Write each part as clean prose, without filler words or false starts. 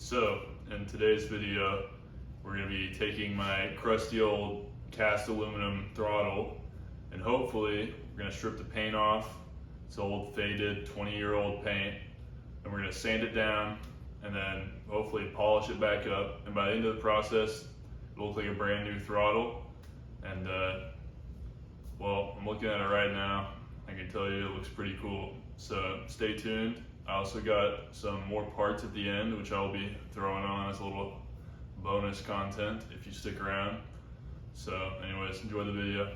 So, in today's video, we're going to be taking my crusty old cast aluminum throttle and hopefully we're going to strip the paint off. It's old faded 20-year-old paint, and we're going to sand it down and then hopefully polish it back up, and by the end of the process it'll look like a brand new throttle. And well, I'm looking at it right now. I can tell you it looks pretty cool, so stay tuned. I also got some more parts at the end, which I'll be throwing on as a little bonus content if you stick around. So anyways, enjoy the video.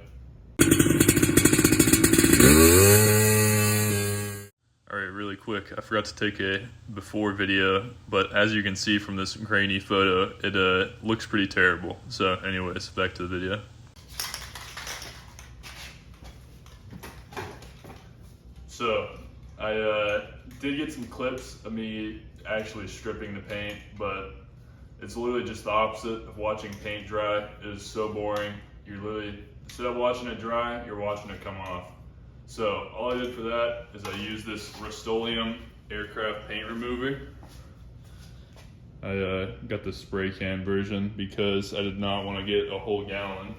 Alright, really quick, I forgot to take a before video, but as you can see from this grainy photo, it looks pretty terrible. So anyways, back to the video. So I did get some clips of me actually stripping the paint, but it's literally just the opposite of watching paint dry. It is so boring. You're literally, instead of watching it dry, you're watching it come off. So all I did for that is I used this Rust-Oleum aircraft paint remover. I got the spray can version because I did not want to get a whole gallon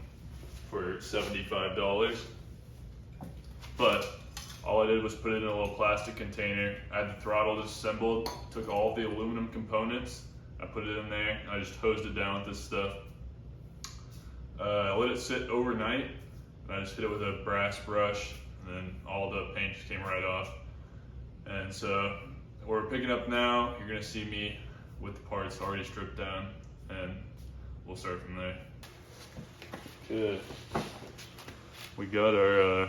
for $75. But all I did was put it in a little plastic container. I had the throttle disassembled, took all the aluminum components, I put it in there, and I just hosed it down with this stuff. I let it sit overnight, and I just hit it with a brass brush, and then all the paint just came right off. And so we're picking up now. You're gonna see me with the parts already stripped down, and we'll start from there. Okay, we got our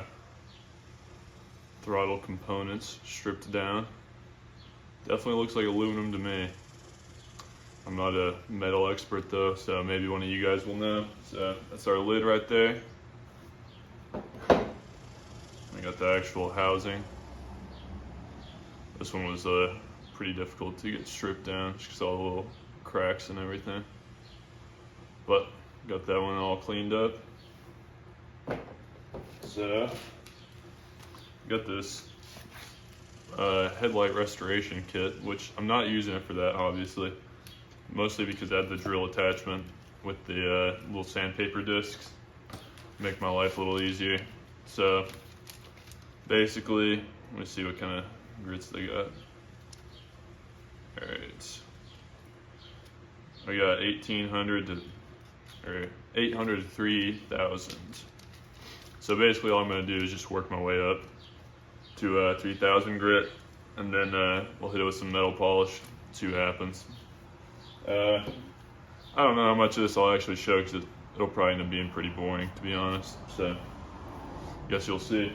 throttle components stripped down. Definitely looks like aluminum to me. I'm not a metal expert though, so maybe one of you guys will know. So that's our lid right there. I got the actual housing. This one was pretty difficult to get stripped down just because all the little cracks and everything. But got that one all cleaned up. So got this headlight restoration kit, which I'm not using it for that, obviously. Mostly because I had the drill attachment with the little sandpaper discs. Make my life a little easier. So basically, let me see what kind of grits they got. Alright. I got 1800 to, or 800 to 3000. So basically all I'm going to do is just work my way up to 3000 grit, and then we'll hit it with some metal polish, see what happens. I don't know how much of this I'll actually show because it'll probably end up being pretty boring, to be honest, so guess you'll see.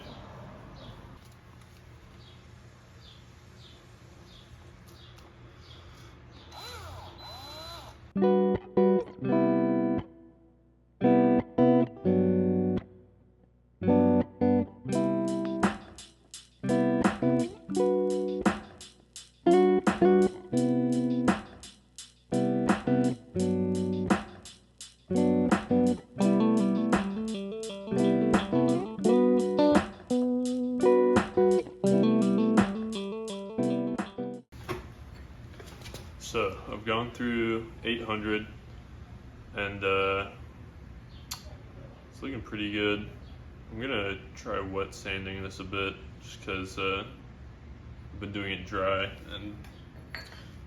So I've gone through 800 and it's looking pretty good. I'm gonna try wet sanding this a bit just because I've been doing it dry and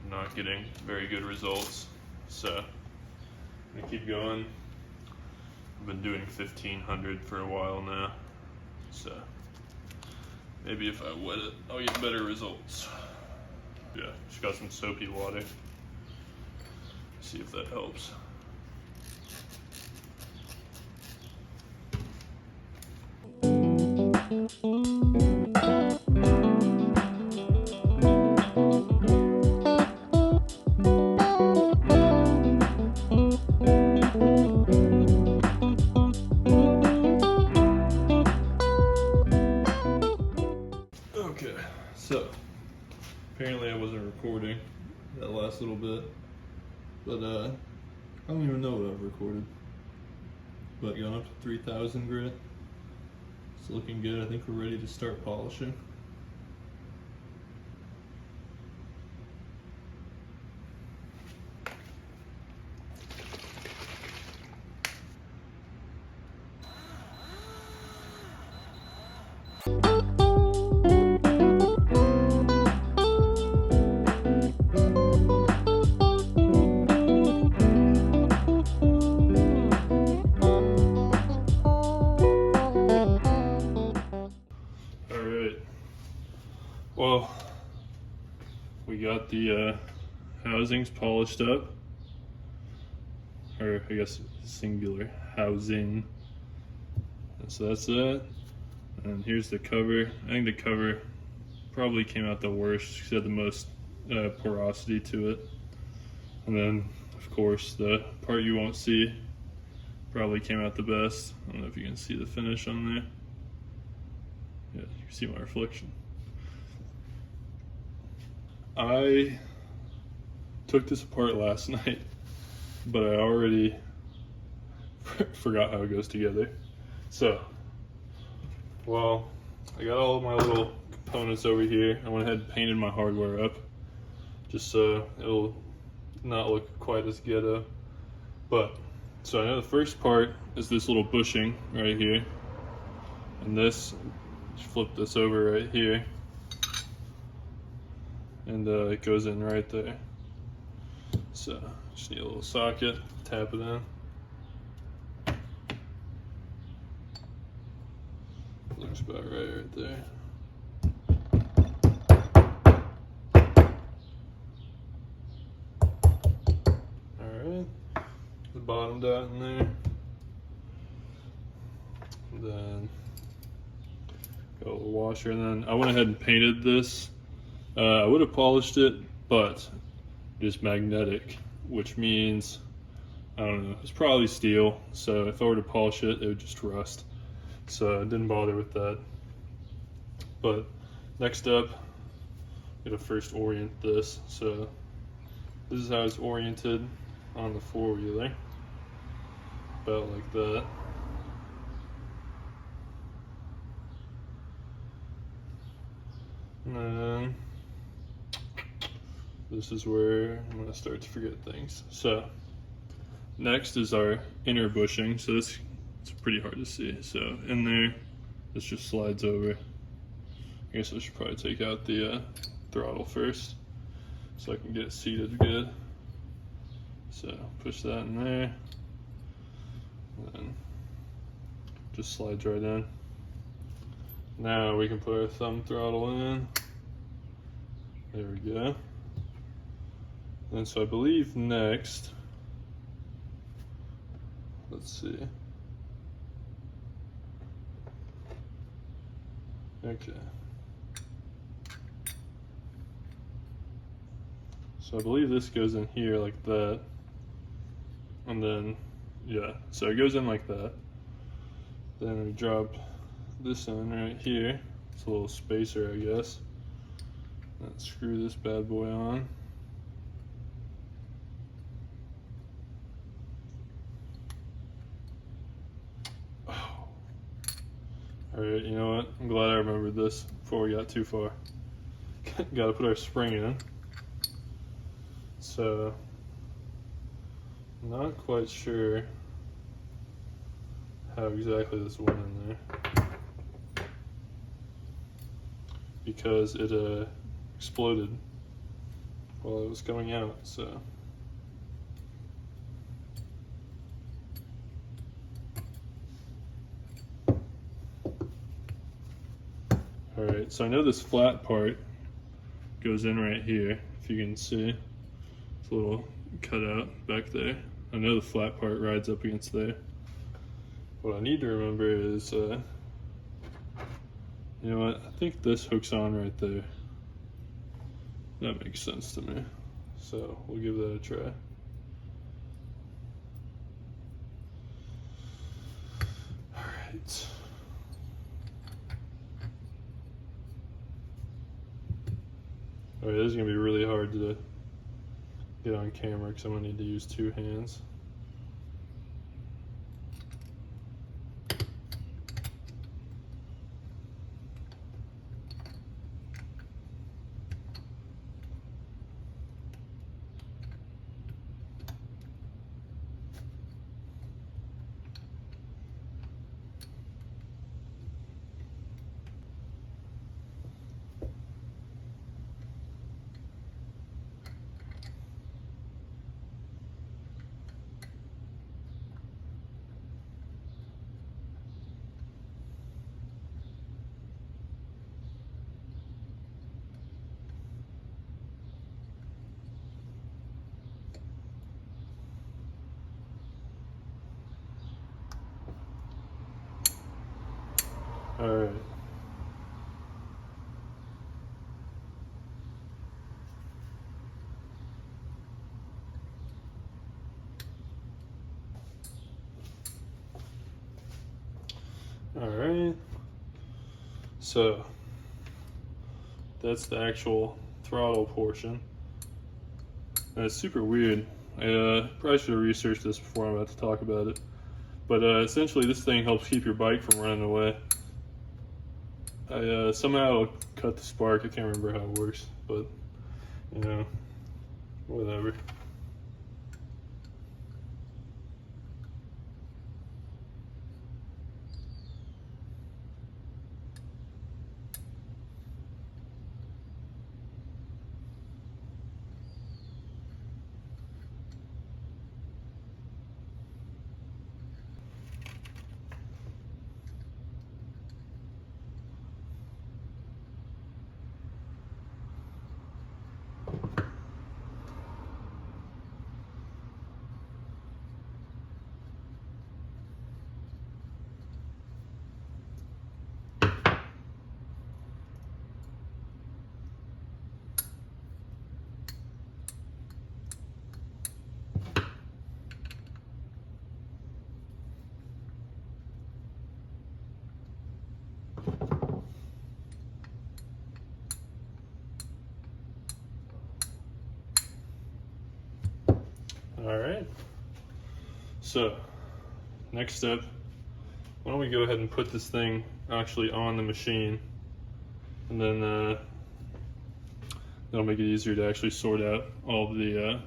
not getting very good results. So I'm gonna keep going. I've been doing 1500 for a while now, so maybe if I wet it I'll get better results. Yeah, just got some soapy water. See if that helps. Okay, so apparently I wasn't recording that last little bit, but I don't even know what I've recorded. But going up to 3000 grit, it's looking good. I think we're ready to start polishing. got the housings polished up, or I guess singular, housing. And so that's that. And here's the cover. I think the cover probably came out the worst because it had the most porosity to it. And then, of course, the part you won't see probably came out the best. I don't know if you can see the finish on there. Yeah, you can see my reflection. I took this apart last night, but I already forgot how it goes together. So, well, I got all of my little components over here. I went ahead and painted my hardware up just so it'll not look quite as ghetto. But, so I know the first part is this little bushing right here. And this, just flip this over right here. And it goes in right there. So, just need a little socket, tap it in. Looks about right there. Alright, the bottom dot in there. And then got a little washer, and then I went ahead and painted this. I would have polished it, but it's magnetic, which means, I don't know, it's probably steel, so if I were to polish it, it would just rust. So I didn't bother with that. But next up, I'm gonna first orient this. So this is how it's oriented on the four-wheeler, about like that. And then this is where I'm gonna start to forget things. So next is our inner bushing. So this, it's pretty hard to see. So in there, this just slides over. I guess I should probably take out the throttle first so I can get it seated good. So push that in there, and then just slides right in. Now we can put our thumb throttle in. There we go. And so I believe next, let's see. Okay. So I believe this goes in here like that. And then, yeah, so it goes in like that. Then we drop this in right here. It's a little spacer, I guess. And screw this bad boy on. Oh. Alright, you know what? I'm glad I remembered this before we got too far. Gotta put our spring in. So, not quite sure how exactly this went in there, because it exploded while it was coming out. So alright, so I know this flat part goes in right here, if you can see. It's a little cutout back there. I know the flat part rides up against there. What I need to remember is, you know what, I think this hooks on right there. That makes sense to me. So we'll give that a try. All right. All right, this is gonna be really hard to get on camera because I'm gonna need to use two hands. Alright, so that's the actual throttle portion. And it's super weird. I probably should have researched this before I'm about to talk about it. But essentially this thing helps keep your bike from running away. Somehow it'll cut the spark. I can't remember how it works, but you know, whatever. Alright, so next step, why don't we go ahead and put this thing actually on the machine, and then that'll make it easier to actually sort out all of the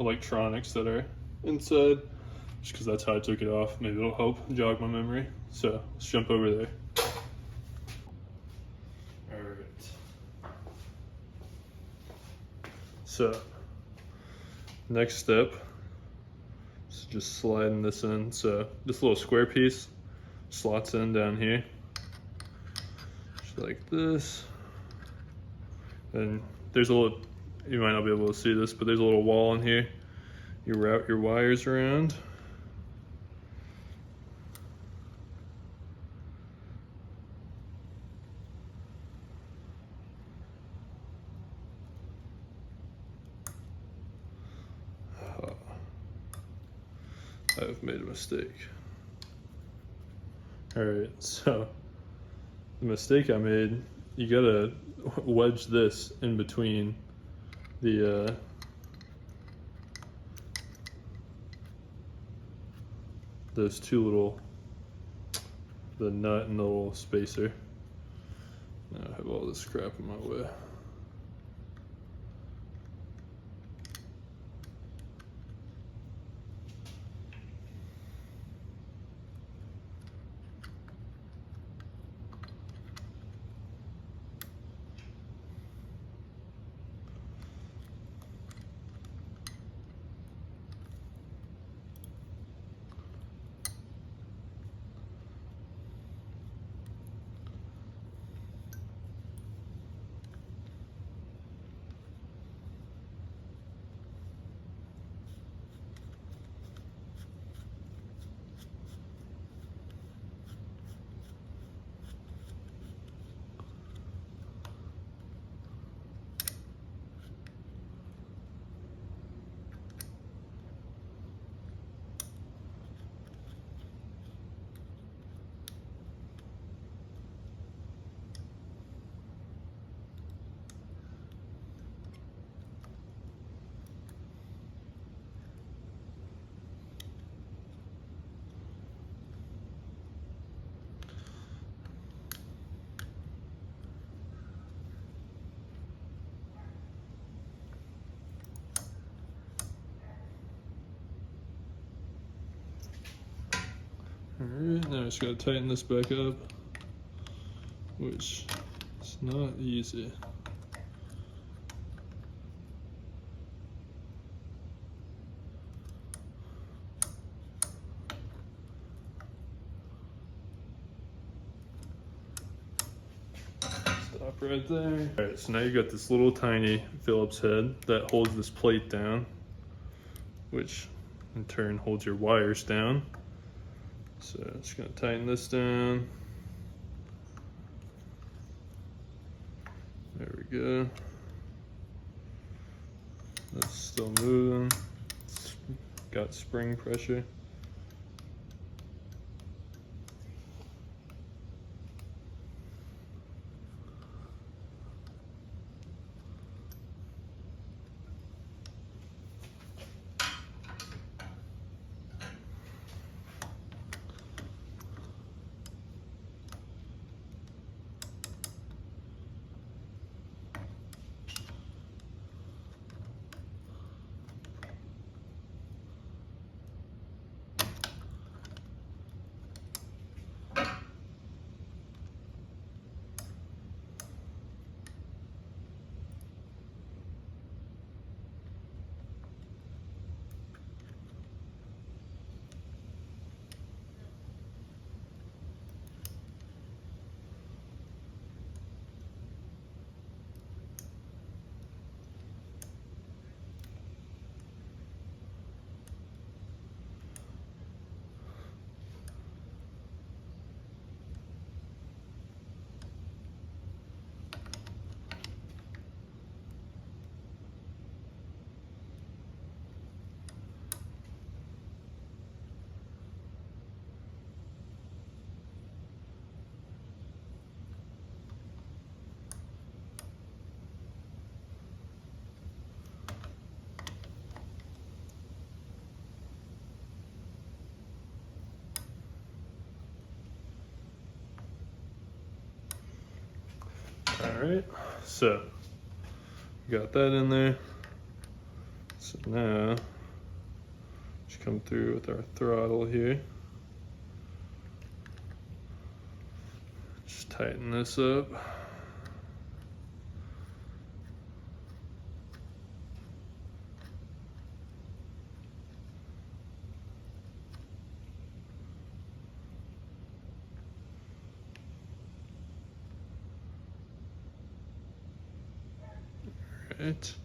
electronics that are inside, just because that's how I took it off. Maybe it'll help jog my memory. So let's jump over there. Alright, so next step, just sliding this in. So this little square piece slots in down here, just like this. And there's a little, you might not be able to see this, but there's a little wall in here. You route your wires around. I've made a mistake. Alright, so the mistake I made, you gotta wedge this in between the those two little, the nut and the little spacer. Now I have all this crap in my way. Alright, now I just gotta tighten this back up, which is not easy. Stop right there. Alright, so now you got this little tiny Phillips head that holds this plate down, which in turn holds your wires down. So just gonna tighten this down. There we go. That's still moving. It's got spring pressure. Alright, so got that in there. So now just come through with our throttle here. Just tighten this up. Alright,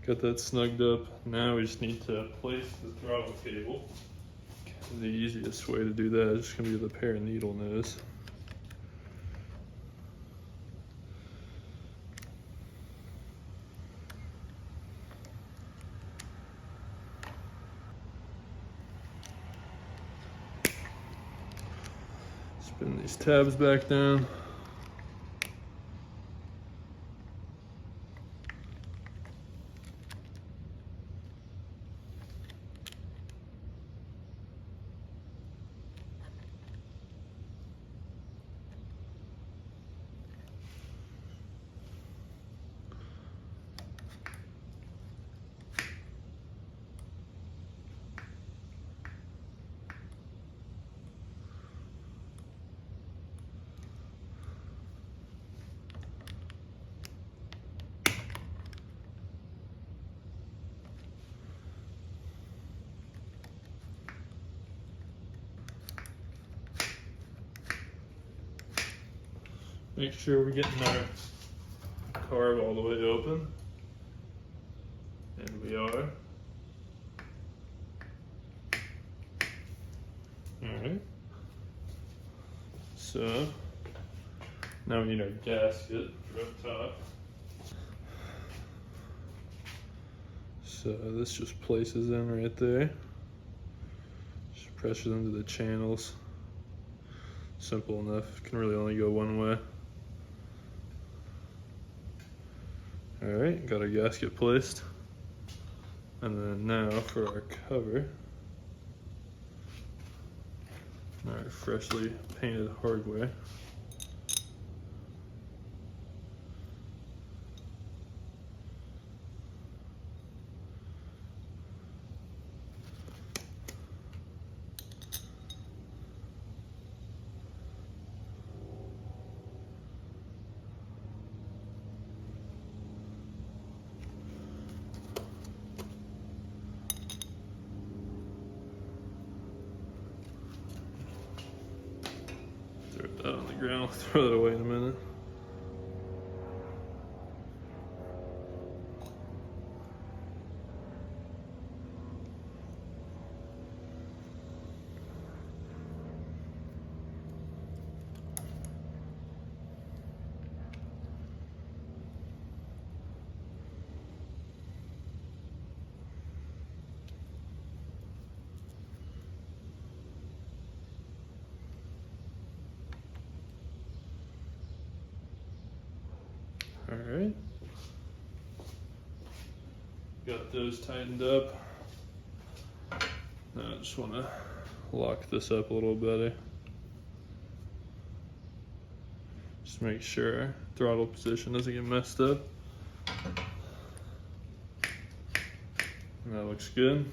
got that snugged up. Now we just need to place the throttle cable. The easiest way to do that is just going to be with a pair of needle nose. Spin these tabs back down. Make sure we're getting our carb all the way open. And we are. Alright. So now we need our gasket for up top. So this just places in right there. Just presses into the channels. Simple enough, can really only go one way. Alright, got our gasket placed. And then now for our cover. Our freshly painted hardware. Throw it out on the ground, throw that away in a minute. Alright. Got those tightened up. Now I just want to lock this up a little better. Just make sure our throttle position doesn't get messed up. And that looks good.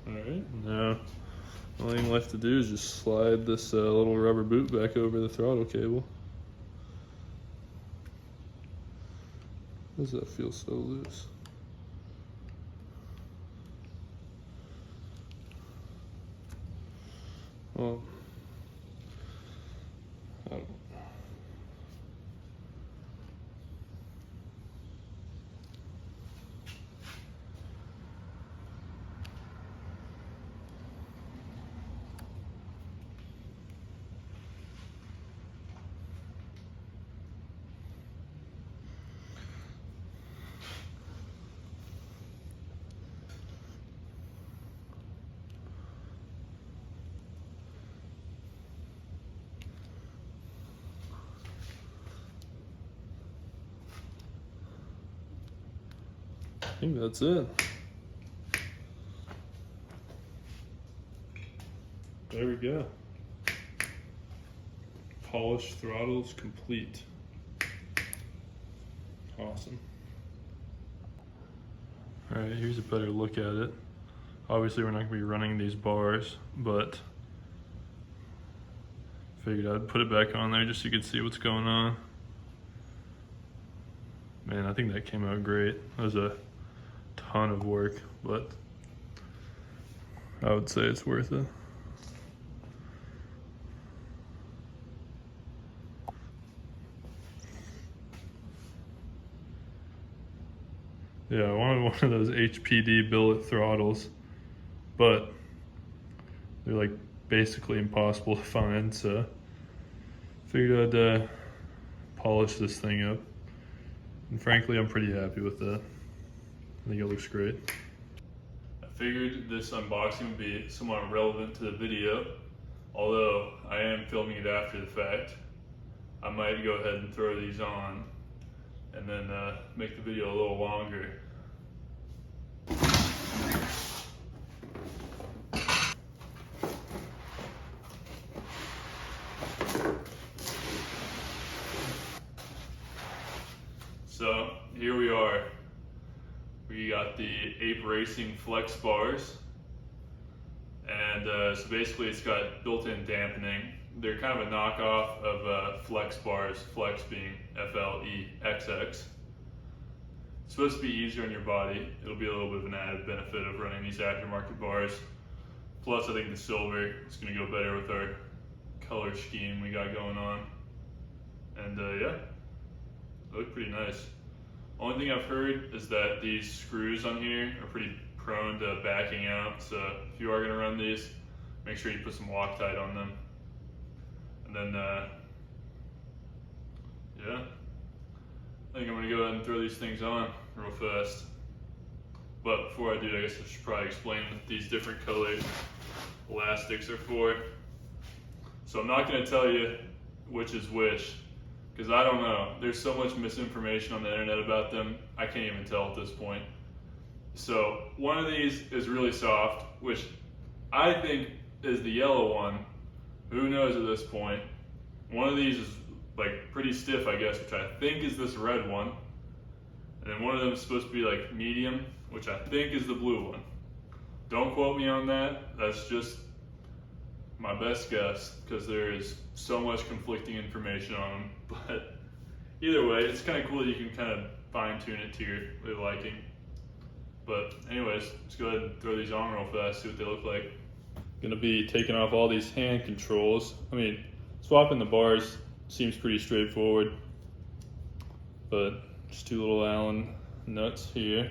Alright, now the only thing left to do is just slide this little rubber boot back over the throttle cable. Why does that feel so loose? Well, I don't. I think that's it. There we go. polished throttles complete. Awesome. All right, here's a better look at it. Obviously we're not gonna be running these bars, but figured I'd put it back on there just so you could see what's going on. Man, I think that came out great. That was a ton of work, but I would say it's worth it. Yeah, I wanted one of those HPD billet throttles, but they're like basically impossible to find, so figured I'd polish this thing up. And frankly, I'm pretty happy with that. I think it looks great. I figured this unboxing would be somewhat relevant to the video, although I am filming it after the fact. I might go ahead and throw these on and then make the video a little longer. So here we are. We got the Ape Racing Flex bars. And so basically it's got built-in dampening. They're kind of a knockoff of Flex bars, Flex being FLEXX. It's supposed to be easier on your body. It'll be a little bit of an added benefit of running these aftermarket bars. Plus I think the silver is gonna go better with our color scheme we got going on. And yeah, they look pretty nice. Only thing I've heard is that these screws on here are pretty prone to backing out, so if you are going to run these, make sure you put some Loctite on them. And then, yeah, I think I'm going to go ahead and throw these things on real fast. But before I do, I guess I should probably explain what these different colored elastics are for. So I'm not going to tell you which is which, because I don't know. There's so much misinformation on the internet about them, I can't even tell at this point. So one of these is really soft, which I think is the yellow one. Who knows at this point? One of these is like pretty stiff, I guess, which I think is this red one. And then one of them is supposed to be like medium, which I think is the blue one. Don't quote me on that. That's just my best guess, because there is so much conflicting information on them. But either way, it's kind of cool that you can kind of fine tune it to your liking. But anyways, let's go ahead and throw these on real fast, see what they look like. Gonna be taking off all these hand controls. I mean, swapping the bars seems pretty straightforward, but just two little Allen nuts here.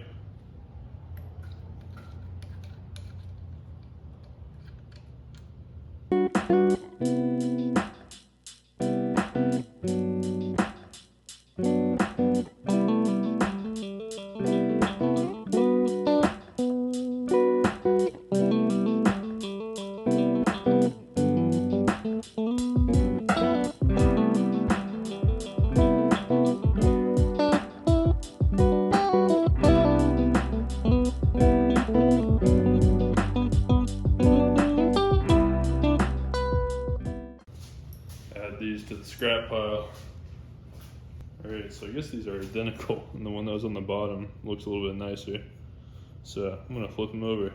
Add these to the scrap pile. Alright, so I guess these are identical, and the one that was on the bottom looks a little bit nicer. So I'm gonna flip them over.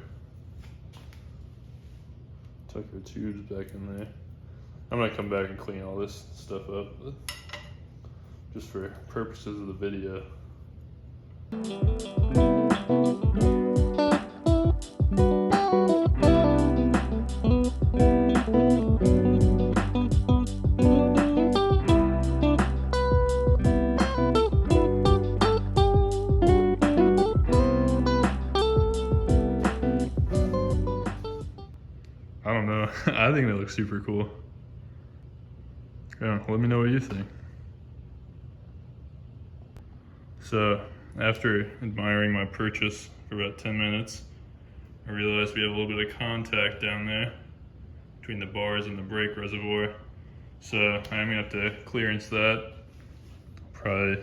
Tuck our tubes back in there. I'm gonna come back and clean all this stuff up, just for purposes of the video. I don't know. I think they look super cool. Yeah, let me know what you think. So, after admiring my purchase for about 10 minutes, I realized we have a little bit of contact down there between the bars and the brake reservoir. So, I'm gonna have to clearance that. Probably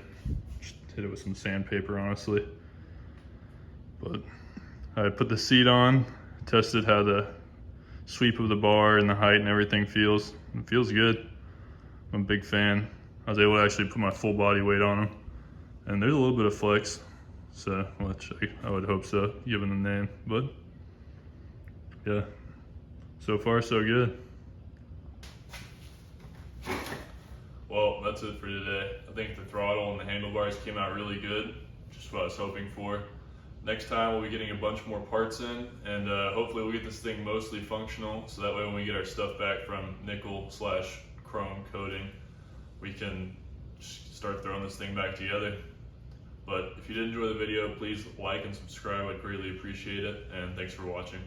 just hit it with some sandpaper, honestly. But I put the seat on, tested how the sweep of the bar and the height and everything feels. It feels good. I'm a big fan. I was able to actually put my full body weight on them. And there's a little bit of flex, so which I would hope so, given the name. But yeah, so far so good. Well, that's it for today. I think the throttle and the handlebars came out really good, just what I was hoping for. Next time we'll be getting a bunch more parts in, and hopefully we'll get this thing mostly functional, so that way when we get our stuff back from nickel/chrome coating, we can just start throwing this thing back together. But if you did enjoy the video, please like and subscribe. I'd greatly appreciate it, and thanks for watching.